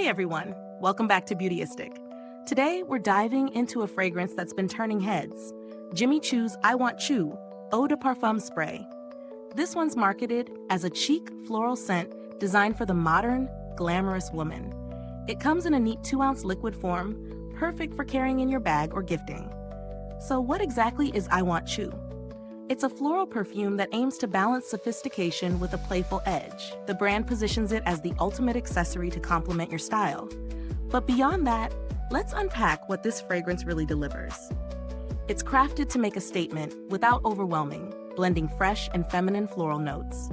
Hey everyone, welcome back to Beautyistic. Today we're diving into a fragrance that's been turning heads, Jimmy Choo's I Want Choo Eau de Parfum Spray. This one's marketed as a chic floral scent designed for the modern, glamorous woman. It comes in a neat 2-ounce liquid form, perfect for carrying in your bag or gifting. So what exactly is I Want Choo? It's a floral perfume that aims to balance sophistication with a playful edge. The brand positions it as the ultimate accessory to complement your style. But beyond that, let's unpack what this fragrance really delivers. It's crafted to make a statement without overwhelming, blending fresh and feminine floral notes.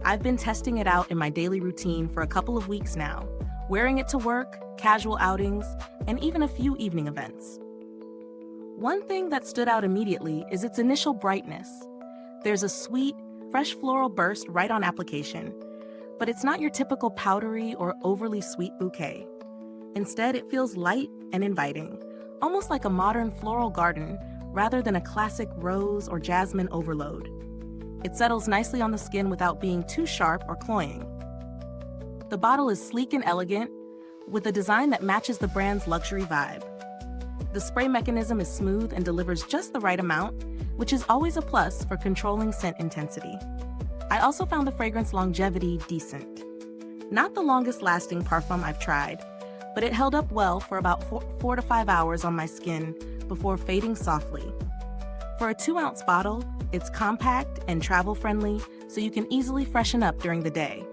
I've been testing it out in my daily routine for a couple of weeks now, wearing it to work, casual outings, and even a few evening events. One thing that stood out immediately is its initial brightness. There's a sweet, fresh floral burst right on application, but it's not your typical powdery or overly sweet bouquet. Instead, it feels light and inviting, almost like a modern floral garden rather than a classic rose or jasmine overload. It settles nicely on the skin without being too sharp or cloying. The bottle is sleek and elegant, with a design that matches the brand's luxury vibe. The spray mechanism is smooth and delivers just the right amount, which is always a plus for controlling scent intensity. I also found the fragrance longevity decent. Not the longest lasting parfum I've tried, but it held up well for about 4 to 5 hours on my skin before fading softly. For a 2-ounce bottle, it's compact and travel friendly, so you can easily freshen up during the day.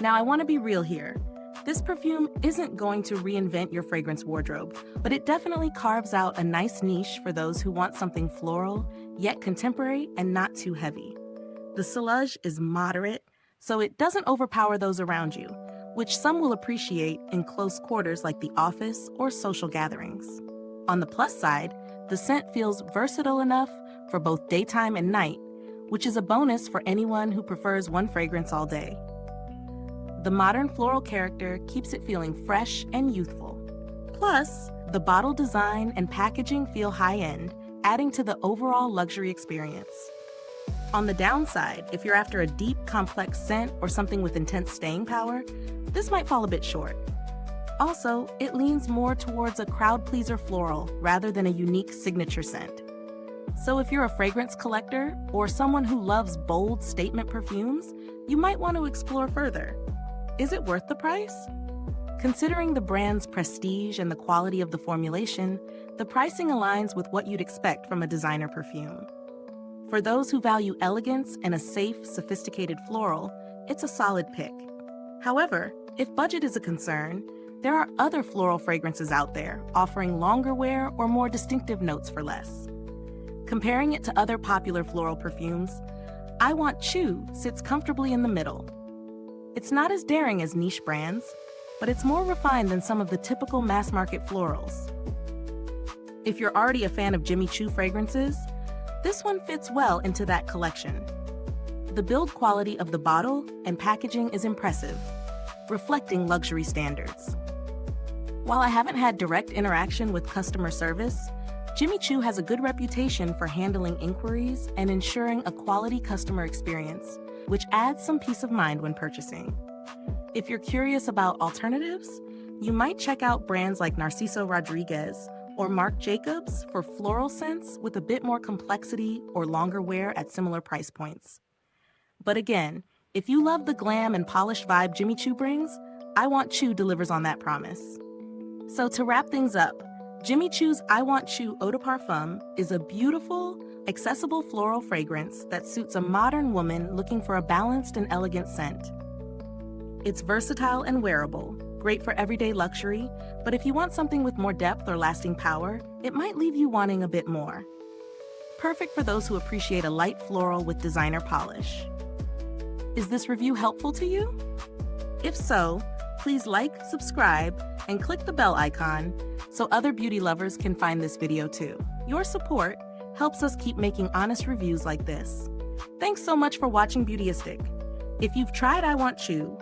Now I want to be real here. This perfume isn't going to reinvent your fragrance wardrobe, but it definitely carves out a nice niche for those who want something floral, yet contemporary and not too heavy. The sillage is moderate, so it doesn't overpower those around you, which some will appreciate in close quarters like the office or social gatherings. On the plus side, the scent feels versatile enough for both daytime and night, which is a bonus for anyone who prefers one fragrance all day. The modern floral character keeps it feeling fresh and youthful. Plus, the bottle design and packaging feel high-end, adding to the overall luxury experience. On the downside, if you're after a deep, complex scent or something with intense staying power, this might fall a bit short. Also, it leans more towards a crowd-pleaser floral rather than a unique signature scent. So if you're a fragrance collector or someone who loves bold statement perfumes, you might want to explore further. Is it worth the price? Considering the brand's prestige and the quality of the formulation, the pricing aligns with what you'd expect from a designer perfume. For those who value elegance and a safe, sophisticated floral, it's a solid pick. However, if budget is a concern, there are other floral fragrances out there offering longer wear or more distinctive notes for less. Comparing it to other popular floral perfumes, I Want Choo sits comfortably in the middle. It's not as daring as niche brands, but it's more refined than some of the typical mass-market florals. If you're already a fan of Jimmy Choo fragrances, this one fits well into that collection. The build quality of the bottle and packaging is impressive, reflecting luxury standards. While I haven't had direct interaction with customer service, Jimmy Choo has a good reputation for handling inquiries and ensuring a quality customer experience, which adds some peace of mind when purchasing. If you're curious about alternatives, you might check out brands like Narciso Rodriguez or Marc Jacobs for floral scents with a bit more complexity or longer wear at similar price points. But again, if you love the glam and polished vibe Jimmy Choo brings, I Want Choo delivers on that promise. So to wrap things up, Jimmy Choo's I Want Choo Eau de Parfum is a beautiful, accessible floral fragrance that suits a modern woman looking for a balanced and elegant scent. It's versatile and wearable, great for everyday luxury, but if you want something with more depth or lasting power, it might leave you wanting a bit more. Perfect for those who appreciate a light floral with designer polish. Is this review helpful to you? If so, please like, subscribe, and click the bell icon so other beauty lovers can find this video too. Your support helps us keep making honest reviews like this. Thanks so much for watching Beautyistic. If you've tried I Want Choo,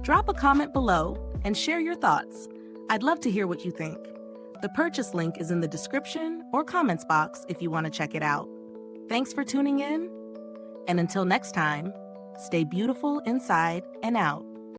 drop a comment below and share your thoughts. I'd love to hear what you think. The purchase link is in the description or comments box if you want to check it out. Thanks for tuning in, and until next time, stay beautiful inside and out.